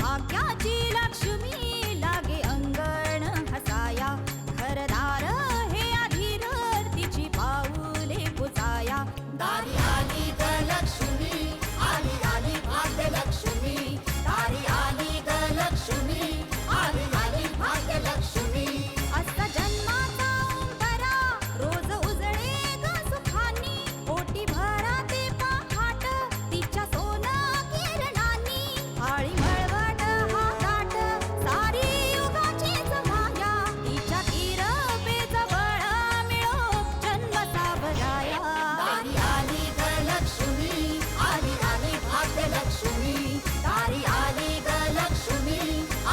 भाग्याची लक्ष्मी लागे अंगण हसाया घरदार हे आधीर तिची पाऊले पुसाया दारी आली ग लक्ष्मी आली आली भाग्यलक्ष्मी दारी आली ग लक्ष्मी आली आली भाग्यलक्ष्मी असा जन्माचा उंबरा रोज उजळे ग सुखानी ओटी भरा ते पहाट तिच्या सोनं किरणांनी आळी मळवट हा ताट सारी युगाचीच माया तिच्या किरपेजवळ मिळो जन्म सावराया दारी आली ग लक्ष्मी आली आली भाग्यलक्ष्मी दारी आली ग लक्ष्मी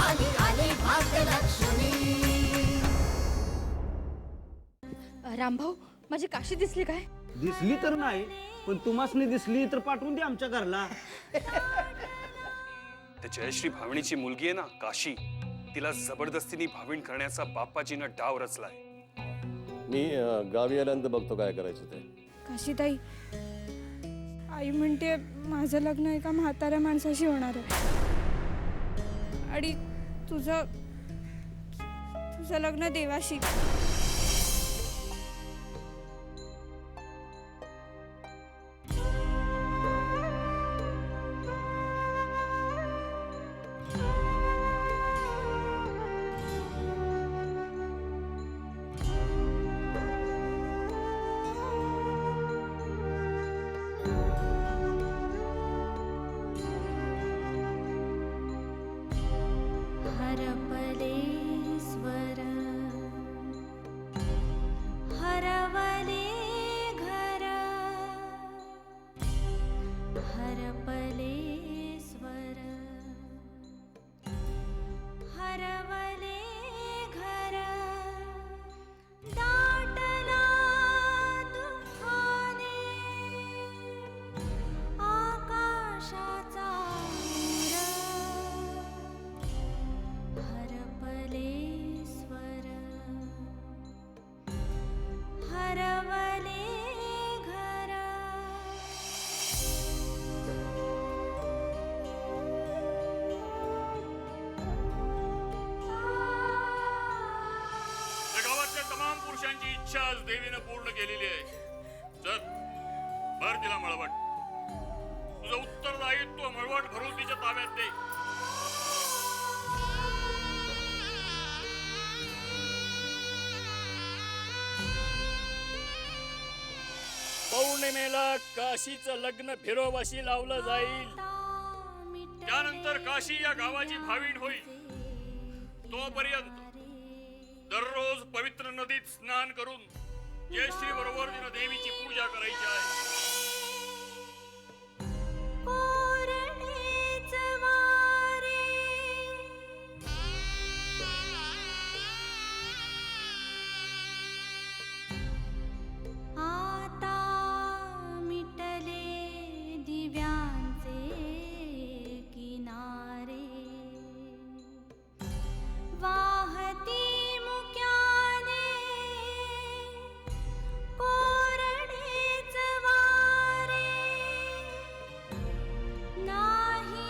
आली आली भाग्यलक्ष्मी. रामभाऊ माझी काशी दिसली काय? दिसली तर नाही पण तुम्हासनी दिसली तर पाठवून दे आमच्या घरला. त्या जयश्री भावणीची मुलगी आहे ना काशी, तिला जबरदस्तीने भाविण करण्याचा बाप्पाजीनं डाव रचलाय. मी गावी आल्यानंतर बघतो काय करायचं ते. काशीताई आई म्हणते माझं लग्न एका म्हाताऱ्या माणसाशी होणार आहे आणि तुझं लग्न देवाशी. हरपलेश्वर हरवले घर हरपलेश्वर हरवले घर दाटला दुःखाने आकाशाचा हरपलेश्वर हरवले घर. या गावातल्या तमाम पुरुषांची इच्छा आज देवीनं पूर्ण केलेली आहे. चल भर तिला मळवट. तुझं उत्तरदायित्व मळवट भरून तिच्या ताब्यात दे. पौर्णिमेला काशीचं लग्न फिरोबाशी लावलं जाईल. त्यानंतर काशी या गावाची भावीण होईल. तोपर्यंत दररोज पवित्र नदीत स्नान करून जयश्री बरोबर तिनं देवीची पूजा करायची आहे. कोरणेच वारे आता मिटले दिव्यांचे किनारे वाहती मुक्याने कोरडेच वारे नाही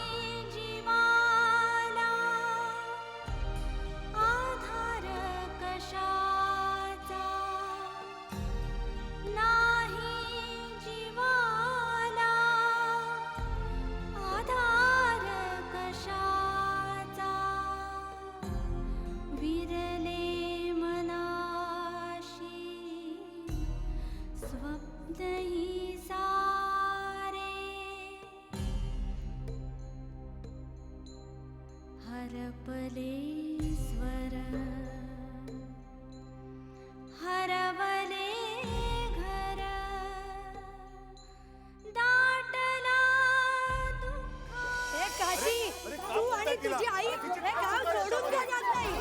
जीवाला आधार कशाचा नाही जीवाला आधार कशाचा विरले मनाशी स्वप्नही सारे हरपलेश्वर हरवले घर दाटला दुःखा. हे काशी तू आणि तुझी आई हे गाव सोडून देणार नाही.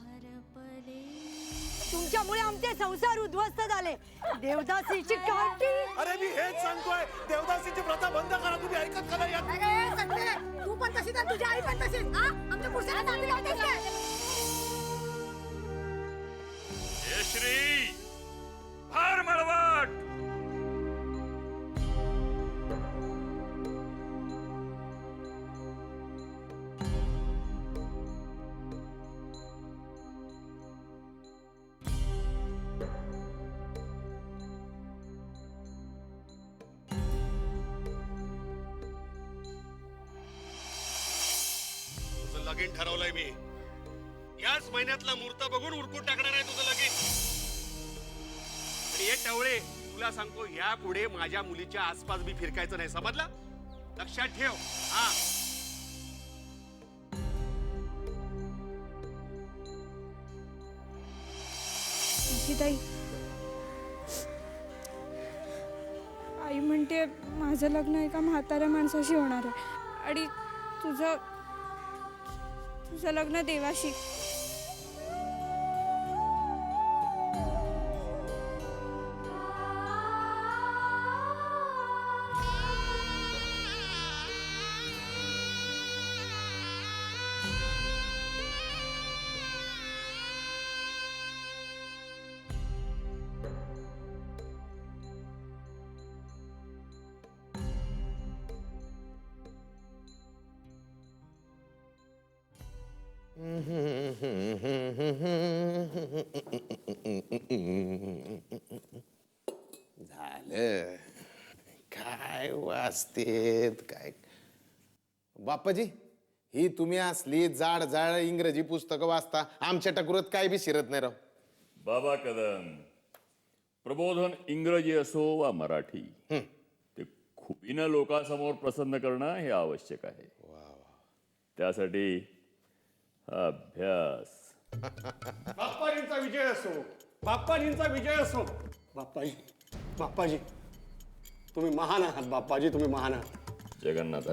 हरपले तुमच्यामुळे आमचे संसार उद्ध्वस्त झाले. देवदासीची काठी. अरे मी हेच सांगतोय, देवदासीची प्रथा बंद करा. तुम्ही ऐकत का नाही? तू पण तशीच आणि तुझी आई पण तशीच. आमच्या पुरुषाला चांगली लावतेस काय? जयश्री भर मळवट. लगीन ठरवलंय मी. याच महिन्यातला मुहूर्त बघून उरकून टाकणार आहे तुझं लगीन. आणि हे टवळे, तुला सांगतो यापुढे माझ्या मुलीच्या आसपास मी फिरकायचं नाही, समजला? लक्षात ठेव. हा. ताई, आई म्हणते माझं लग्न एका म्हाताऱ्या माणसाशी होणार आहे आणि तुझं तुझं लग्न देवाशी. झालं काय वाचतेत काय. बाप्पाजी, ही तुम्ही असली जाड जाड इंग्रजी पुस्तकं वाचता, आमच्या टकुरात काय बी शिरत नाही राव. बाबा कदम, प्रबोधन इंग्रजी असो वा मराठी, ते खुबीनं लोकांसमोर प्रसन्न करणं हे आवश्यक आहे. त्यासाठी अभ्यास. बाप्पाजींचा विजय असो, बाप्पाजींचा विजय असो. बाप्पाजी तुम्ही महान आहात. बाप्पाजी तुम्ही महान आहात. जगन्नाथ,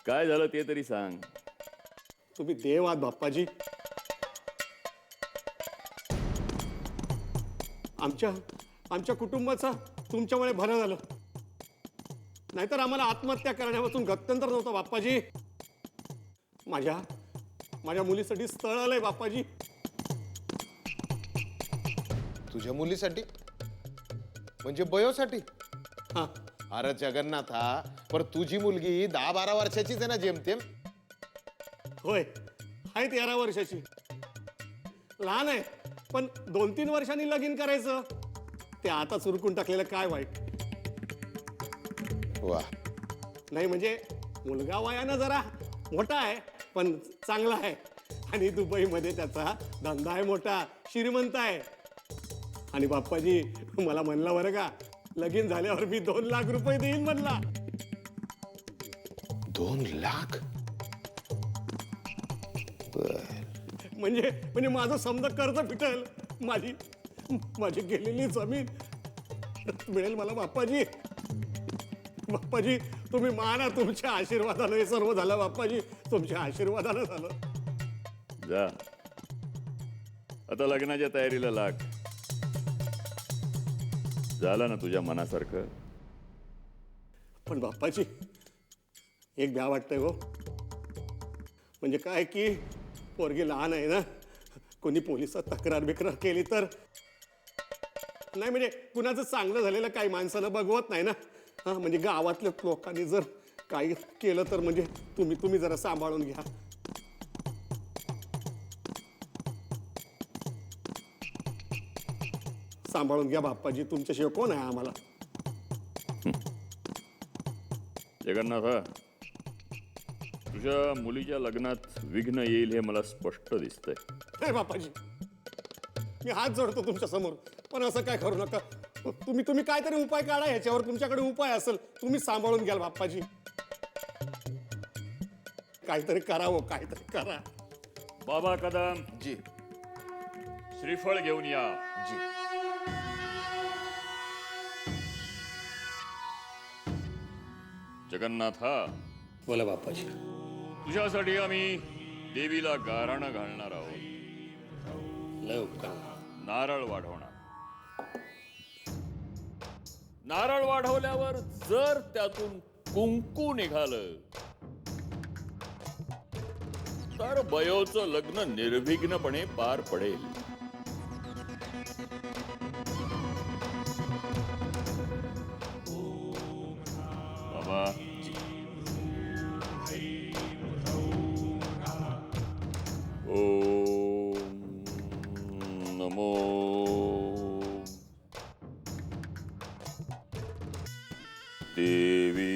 काय झालं ते तरी सांग. तुम्ही देव आहात बाप्पाजी. आमच्या कुटुंबाचा तुमच्यामुळे भलं झालं, नाहीतर आम्हाला आत्महत्या करण्यापासून गत्यंतर नव्हतं बाप्पाजी. माझ्या मुलीसाठी स्थळ आलंय बाप्पाजी. तुझ्या मुलीसाठी म्हणजे बयोसाठी? हा, अरे जगन्नाथा, पर तुझी मुलगी 10-12 वर्षाचीच आहे ना जेमतेम. होय, आहे 13 वर्षाची. लहान आहे, पण 2-3 वर्षांनी लगीन करायचं ते आता सुरकून टाकलेलं काय वाईट. वा, नाही म्हणजे मुलगा वयानं जरा मोठा आहे पण चांगला आहे. आणि दुबईमध्ये त्याचा धंदा आहे मोठा, श्रीमंत आहे. आणि बाप्पाजी मला म्हणला बरं का, लगीन झाल्यावर मी 2 लाख रुपये देईन म्हणला. 2 लाख? म्हणजे माझं समजा कर्ज फिटेल, माझी गेलेली जमीन मिळेल मला. बाप्पाजी तुम्ही माना, तुमच्या आशीर्वादानं हे सर्व झालं बाप्पाजी, तुमच्या आशीर्वादानं झालं. जा, आता लग्नाच्या तयारीला लाग. झालं ना तुझ्या मनासारखं? पण बाप्पाजी एक भ्या वाटतंय हो. म्हणजे काय की पोरगी लहान आहे ना, कोणी पोलिसात तक्रार बिक्रार केली तर नाही, म्हणजे कुणाचं चांगलं झालेलं काही माणसानं बघवत नाही ना. हा, म्हणजे गावातल्या लोकांनी जर काही केलं तर म्हणजे तुम्ही जरा सांभाळून घ्या. सांभाळून घ्या बाप्पाजी, तुमच्याशिवाय कोण आहे आम्हाला. जगन्नाथ, तुझ्या मुलीच्या लग्नात विघ्न येईल हे मला स्पष्ट दिसतंय. नाही बाप्पाजी, मी हात जोडतो तुमच्या समोर, पण असं काय करू नका. तुम्ही काहीतरी उपाय काढा ह्याच्यावर. तुमच्याकडे उपाय असेल तुम्ही सांभाळून घ्याल बाप्पाजी. काहीतरी करावं, काहीतरी करा. बाबा कदम, जी श्रीफळ घेऊन या. जी. जगन्नाथा, बोला बाप्पाजी. तुझ्यासाठी आम्ही देवीला गाराणं घालणार आहोत. लय उपकार. नारळ वाढवणार. नारळ वाढवल्यावर जर त्यातून कुंकू निघालं तर बयोचं लग्न निर्विघ्नपणे पार पडेल. बाबा, ओम नमो देवी.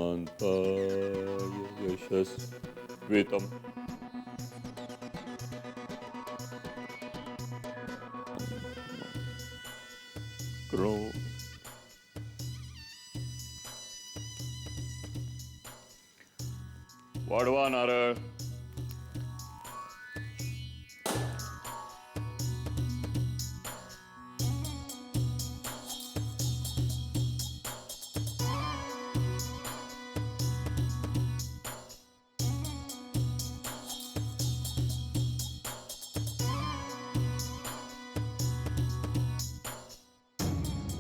शांताय यशस्वितम्. क्रो वाढवा नारळ.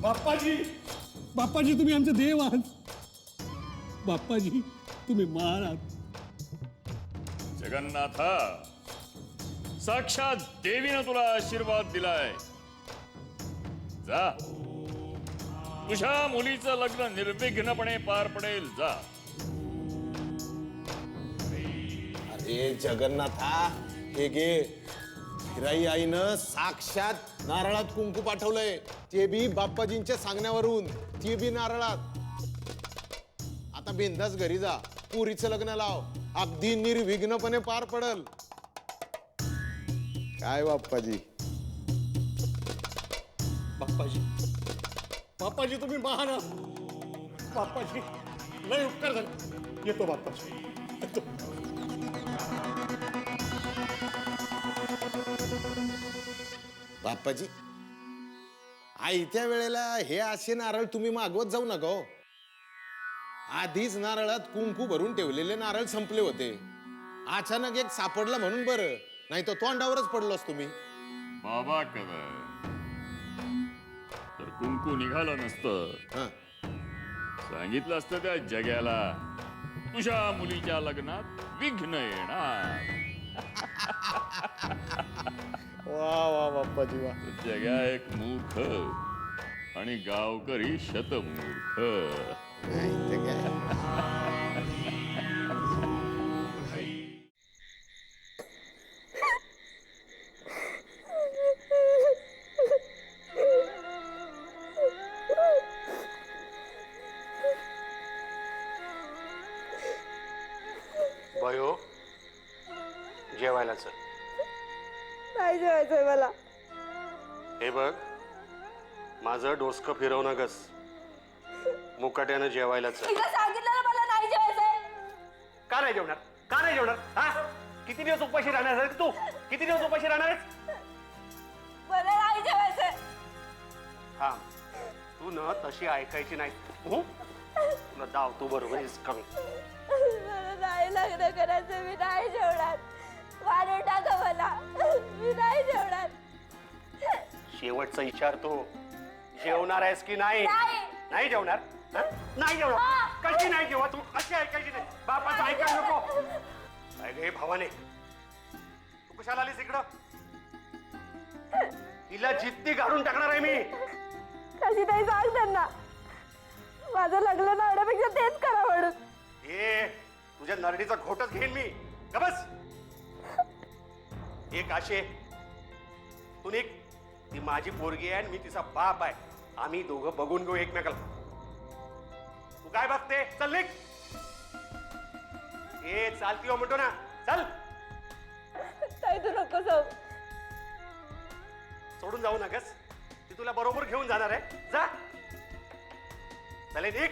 बाप्पाजी बाप्पाजी तुम्ही आमचे देव आहात. बाप्पाजी तुम्ही महाराज. जगन्नाथा, साक्षात देवीनं तुला आशीर्वाद दिलाय. जा, तुझ्या मुलीचं लग्न निर्विघ्नपणे पार पडेल. जा. अरे जगन्नाथा, हे गे हिराई आईनं साक्षात नारळात कुंकू पाठवलंय, ते बी बाप्पाजींच्या सांगण्यावरून, ते बी नारळात. आता बिंदास घरी जा, पुरीचं लग्न लाव, अगदी निर्विघ्नपणे पार पडल. काय बाप्पाजी. बाप्पाजी बाप्पाजी तुम्ही महान आहात. बाप्पाजी लय उपकार झाले. येतो बाप्पाजी येतो. बाप्पाजी, आयत्या वेळेला हे असे नारळ तुम्ही मागवत जाऊ नका हो. आधीच नारळात कुंकू भरून ठेवलेले नारळ संपले होते. अचानक एक सापडला म्हणून बरं, नाही तर तोंडावरच पडलोस तुम्ही. बाबा कदर तर कुंकू निघालं नसतं. हं. सांगितलं असतं त्या जग्याला, तुझ्या मुलीच्या लग्नात विघ्न येणार. वा वा बाप्पाजी वा. जग्या एक मूर्ख आणि गावकरी शतमूर्ख. नाही ते काय. बयो जेवायला चल. नाही जेवायचंय मला. हे बघ, माझं डोसकं फिरव नगस. मुकाट्यानं जेवायला चल. सांगितलं मला नाही जेवायचंय. का नाही जेवणार? का नाही जेवणार? हा, किती दिवस उपाशी राहणार आहेस तू? किती दिवस उपाशी राहणार आहेस? मला नाही जेवायचंय. हा, तू न तशी ऐकायची नाही. तुला दाव तू बरोबर आहेस कमी. मला नाही लग्न करायचं. मी नाही जेवणार. मारून टाका मला. मी नाही जेवणार. शेवटचा विचारतो, जेवणार आहेस की नाही? नाही जेवणार? हा? नाही जेवणार. कशी नाही जेव्हा तू अशी ऐकायची नाही. बापाचं ऐकायला नको. काय गे भावाने, तू कशाला आलीस इकडं? तिला जिद्दी काढून टाकणार आहे मी. कशी नाही सांग त्यांना. माझं लग्न लावण्यापेक्षा तेच करा म्हणून. ए, तुझ्या नरडीचा घोटच घेईन मी. का बस. एक आशे, तू निघ. ती माझी पोरगी आहे आणि मी तिचा बाप आहे. आम्ही दोघं बघून घेऊ एकमेकाला. तू काय बघते? चल निघ. ए, चालती हो म्हणतो ना. चल. काही तू नको जाऊ. सोडून जाऊ नकस. ती तुला बरोबर घेऊन जाणार आहे. जा. चले निघ.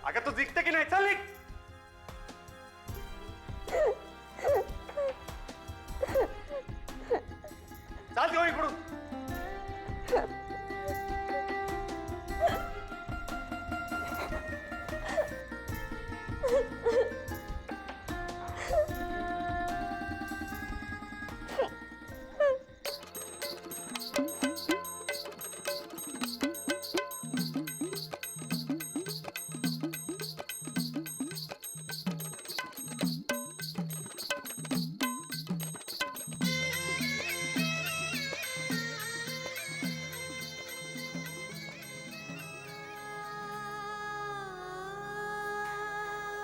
अगं तू जिंकते की नाही? चल निघ. चालते हो इकडून.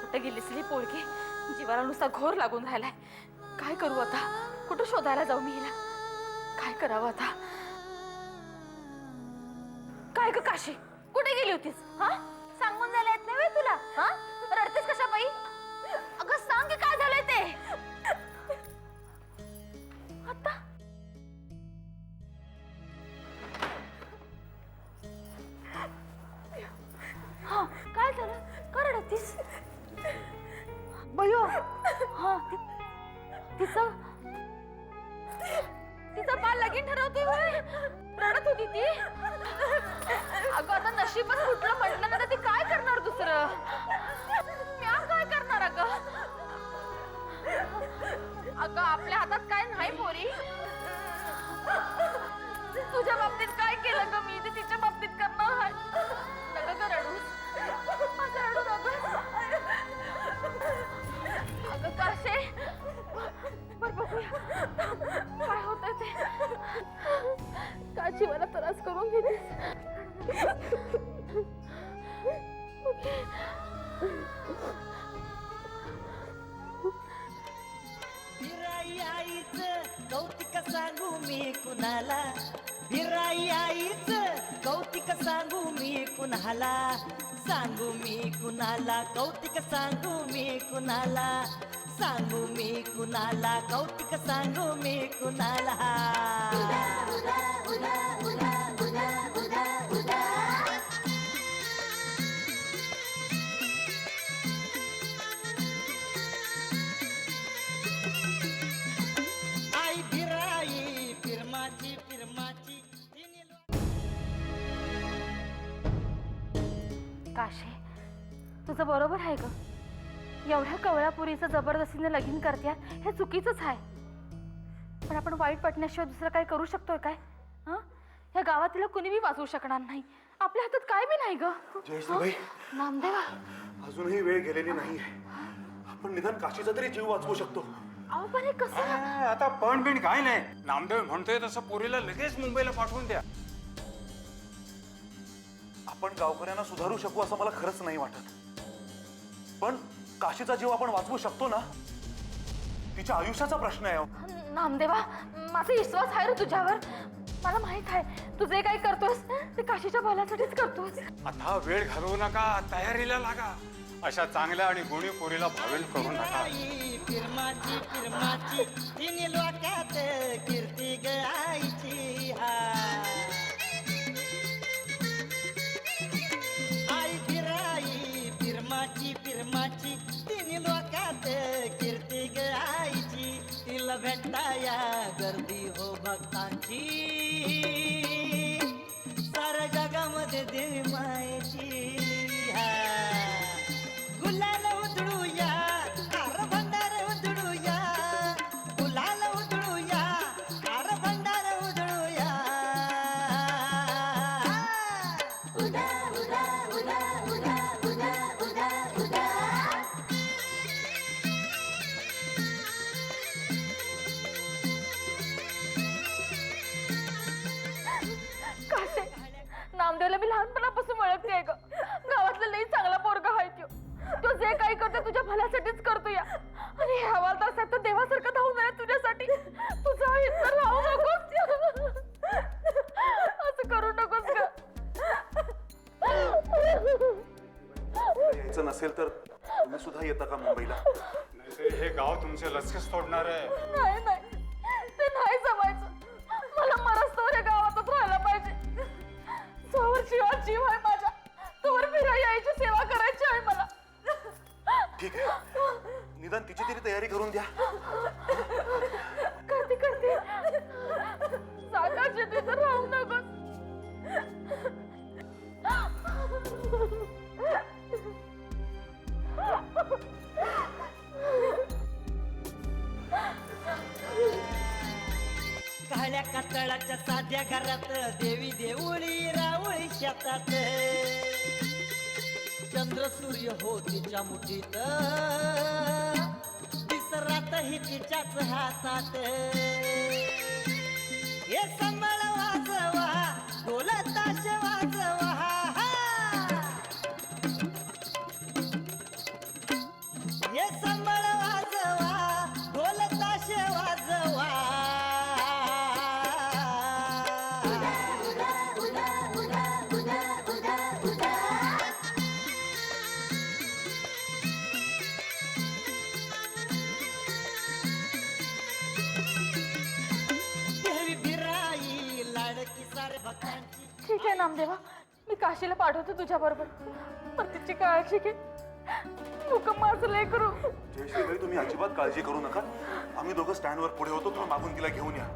कुठे गेलीस ही पोरगी? जीवाला नुसता घोर लागून राहिलाय. काय करू आता? कुठं शोधायला जाऊ मी हिला? काय करावं आता? काय ग काशी, कुठे गेली होतीस? हा, सांगून झालं येत नाही व्हय तुला? हा, रडतेस कशा बाई? अगं सांग की काय झालंय ते आता. हा, काय झालं? का रडतीस? बयो, हा, तिचं पाल लगीन ठरवतोय व्हय? रडत होती ती. अगं आता नशीबच कुठलं म्हटलं ना तर ती काय करणार दुसरं? म्या काय करणार अगं? अगं आपल्या हातात काय नाही पोरी. तुझ्या बाबतीत काय केलं ग मी? ते तिच्या बाबतीत करणार आहे. नका ग रडूस, असं रडू नका. अगं काशे, बर बघूया काय होतंय ते. काची मला त्रास करून घेतेस. बिराई आईचं कौतिक सांगू मी कुणाला? बिराई आईचं कौतिक सांगू मी कुणाला? सांगू मी कुणाला? कौतिक सांगू मी कुणाला? सांगू मी कुणाला? कौतिक सांगू मी कुणाला? आई बिराई फिरमाची फिरमाची. काशे, तुझं बरोबर आहे ग. एवढ्या कवळ्यापुरीचं जबरदस्तीने लगीन करत्या हे चुकीचंच आहे. पण आपण वाईट पटण्याशिवाय दुसरं काही करू शकतोय काय? हा, या गावात तिला कुणी बी वाचवू शकणार नाही. आपल्या हातात काय बी नाही ग. जयश्रीबाई, नामदेवा, अजूनही वेळ गेलेली नाहीये. आपण निदान काशीचा तरी जीव वाचवू शकतो. अहो पण हे कसं? आता पण बिन काय नाही. नामदेव म्हणतोय तसं पोरीला लगेच मुंबईला पाठवून द्या. आपण गावकऱ्यांना सुधारू शकू असं मला खरंच नाही वाटत, पण काशीचा जीव आपण वाचवू शकतो ना? तिच्या आयुष्याचा प्रश्न आहे. नामदेवा, माझा विश्वास आहे रे तुझ्यावर. मला माहित आहे तू जे काही करतोस ते काशीच्या भल्यासाठीच करतोस. आता वेळ घालवू नका, तयारीला लागा. अशा चांगल्या आणि गुणी पोरीला भावेल करू नका. फिरमाची फिरमाची तिने लोकात कीर्ती गायची. आई बिराई फिरमाची फिरमाची तिने लोकात कीर्ती गायची. तिला भेटाया गर्दी हो भक्तांची. साऱ्या जगामध्ये देवी मायेची. गुलाल उधळूया, कार भंडार उधळूया. गुलाल उधळूया, कार भंडार उधळूया. उदा उदा उदा उदा उदा उदा उदा. काशे, नामदेवला मी लहानपणापासून ओळखते ग. गावातला लई चांगला पोरगा आहे तो. तो जे काही करतो तुझ्या भल्यासाठीच करतो या. आणि हे हवालदार साहेब तर देवासारखं धावून आहे तुझ्यासाठी. तुझा इतर राहू नकोस. असं करू नकोस ग. यायचं नसेल तर तुम्ही सुद्धा येता का मुंबईला? नाहीतरी हे गाव तुमचे लक्षच तोडणार आहे. नाही नाही, ते नाही जमायचं. मला मरस्तवर या गावातच राहायला पाहिजे. जोवर जीवात जीव आहे माझ्या तोवर फिराई यायची सेवा करायची आहे मला. ठीक आहे, निदान तिची तरी तयारी करून द्या. करते करते. साकाची तिथं राहू नकोस. काळ्या कातळाच्या साध्या घरात देवी देऊळी रावळी शेतात. चंद्र सूर्य हो तिच्या मुठीत, दिसरात ही तिच्याच हातात. हे संबळ वाजवा, ढोल ताश वाजवा. ठीक आहे नामदेवा, मी काशीला पाठवतो तुझ्या बरोबर, पण तिची काळजी घे. हुकम माझं लेकरू. जयश्रीबाई, तुम्ही अजिबात काळजी करू नका. आम्ही दोघं स्टँडवर पुढे होतो, तुम्ही मागून तिला घेऊन या.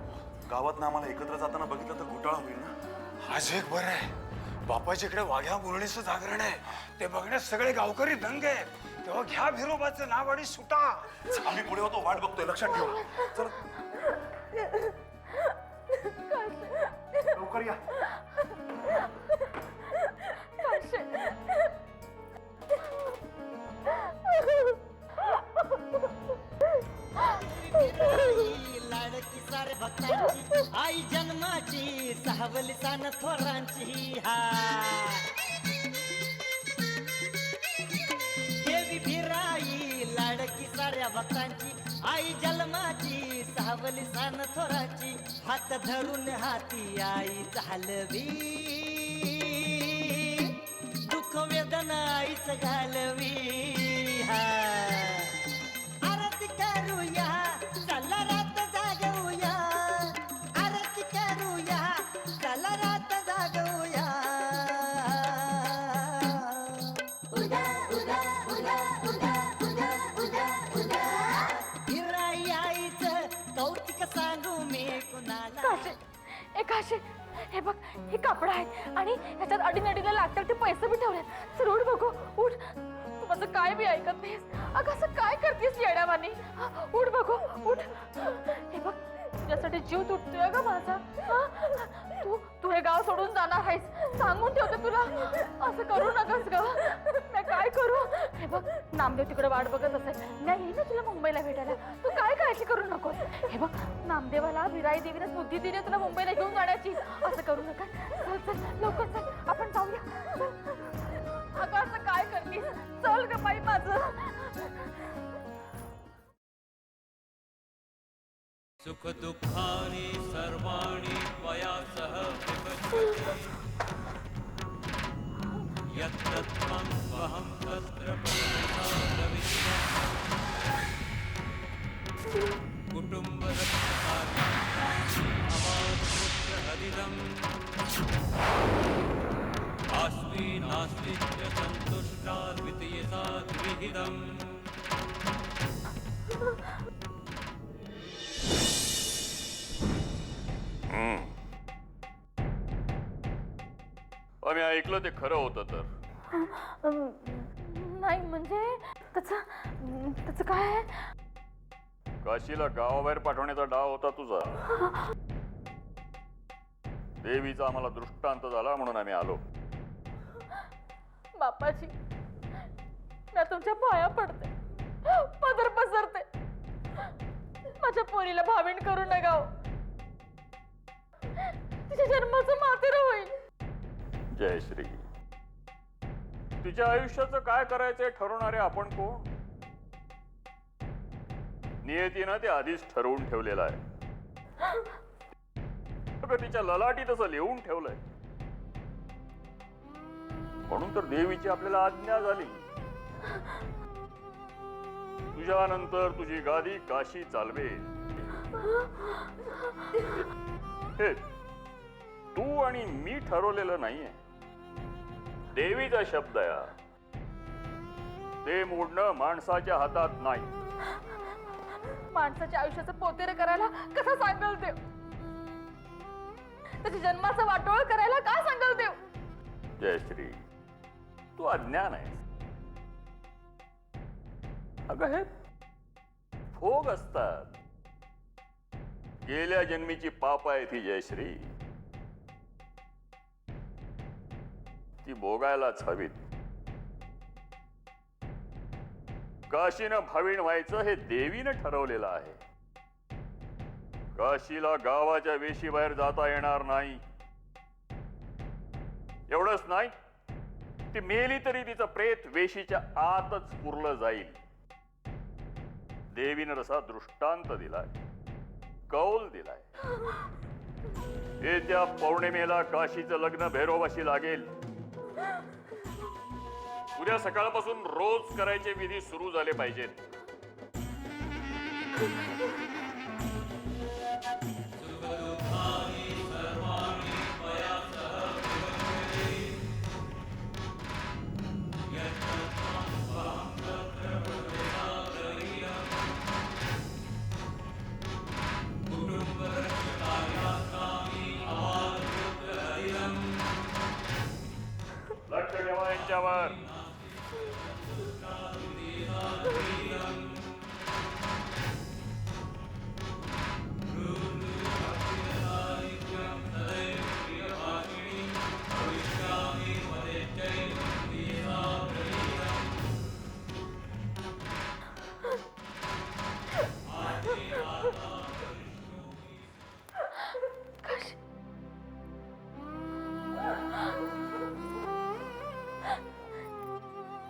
गावात ना आम्हाला एकत्र जाताना बघितलं तर घोटाळा होईल ना. आज एक बरं आहे, बापाच्या इकडे वाघ्या मुरळीचं जागरण आहे, ते बघण्यात सगळे गावकरी दंग आहेत. तेव्हा घ्या भिरोबाचं नाव आणि सुटा. आम्ही पुढे होतो, वाट बघतोय, लक्षात ठेवा. चल लवकर या. लाडकी सारे भक्तांची आई जन्माची सावली सान थोरांची हा देवी भिराई लाडकी साऱ्या भक्तांची आई जन्माची सावली सान थोरांची हात धरून हाती आई चालवी दुःख वेदना आईच घालवी हा आरती करूया चला रात जागवूया आरती करूया चला रात जागवूया उदा उदा उदा उदा उदा उदा उदा भिराई आईचं कौतिक सांगू मी कुणाला. काशी, ए काशी, हे बघ, हे कापड आहेत आणि ह्याच्यात अडीनडीला लागतात ते पैसे बी ठेवलेत. चल उठ बघू, उठ. तू माझं काय बी ऐकत नाहीस. अगं असं काय करतेस येड्यावानी? उठ बघू, उठ. हे बघ, तुझ्यासाठी जीव तुटतोय ग माझा. तू तू हे गाव सोडून जाणार आहेस, सांगून ठेवते तुला. असं करू नकस ग. मी काय करू? हे बघ, नामदेव तिकडे वाट बघत असेल, नाही येईल ना तुला मुंबईला भेटायला. तू काय काळजी करू नकोस. हे बघ, नामदेवाला विराई देवीने बुद्धी दिली तुला मुंबईला घेऊन जाण्याची. असं करू नका. चल चल लवकर चल, आपण जाऊया. अगं असं काय करतीस? चल ग बाई माझं. सुख दुःखानि सर्वाणि त्वया सह यत्तत्त्वं वहं तत्र कुटुम्बरक्षकार्यं अवाप्तहरिदम् अस्मि नास्ति च सन्तुष्टा द्वितीयसा द्विहिदम्. आम्ही ऐकलं ते खरं होतं तर. नाही म्हणजे त्याचं काय आहे? काशीला गावाबाहेर पाठवण्याचा डाव होता तुझा. देवीचा आम्हाला दृष्टांत झाला म्हणून आम्ही आलो. बापाजी, मी तुमच्या पाया पडते, पदर पसरते. माझ्या पोरीला भाविण करू नका. तिच्या जन्माचं मातेर होईल. जयश्री, तिच्या आयुष्याचं काय करायचंय ठरवणारे आपण कोण? नियतीनं ते आधीच ठरवून ठेवलेलं आहे. तिच्या ललाटी तसं लिहून ठेवलंय. म्हणून तर देवीची आपल्याला आज्ञा झाली. तुझ्यानंतर तुझी गादी काशी चालवेल. हे तू आणि मी ठरवलेलं नाहीये, देवीचा शब्द आहे. ते मोडणं माणसाच्या हातात नाही. माणसाच्या आयुष्याचं पोतेर करायला कसं सांगल देव? त्याच्या जन्माचं वाटोळ करायला का सांगल देव? जयश्री, तू अज्ञान आहेस. अगं हे भोग असतात. गेल्या जन्मीची पाप आहे ती जयश्री. ती भोगायलाच हवीत. काशीनं भाविण व्हायचं हे देवीनं ठरवलेलं आहे. काशीला गावाच्या वेशीबाहेर जाता येणार नाही. एवढंच नाही, ती मेली तरी तिचं प्रेत वेशीच्या आतच पुरलं जाईल. देवीनं असा दृष्टांत दिलाय, कौल दिलाय. येत्या पौर्णिमेला काशीचं लग्न भैरोबाशी लागेल. उद्या सकाळपासून रोज करायचे विधी सुरू झाले पाहिजेत. लक्ष ठेवा यांच्यावर.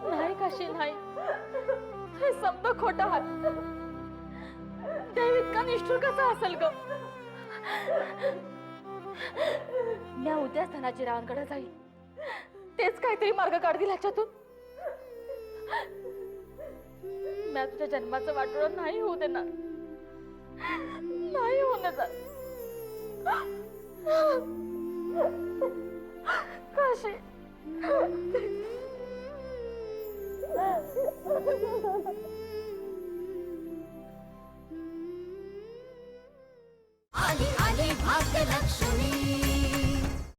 नाही काशी नाही, हे समजा खोटं आहे. देव इतका निष्ठुर कसा असेल ग? मी उद्याच धनाजी रावांकडे जाईल, तेच काहीतरी मार्ग काढतील ह्याच्यातून. मी तुझ्या जन्माचं वाटोळं नाही होऊ देणार, नाही होऊ देणार. काशी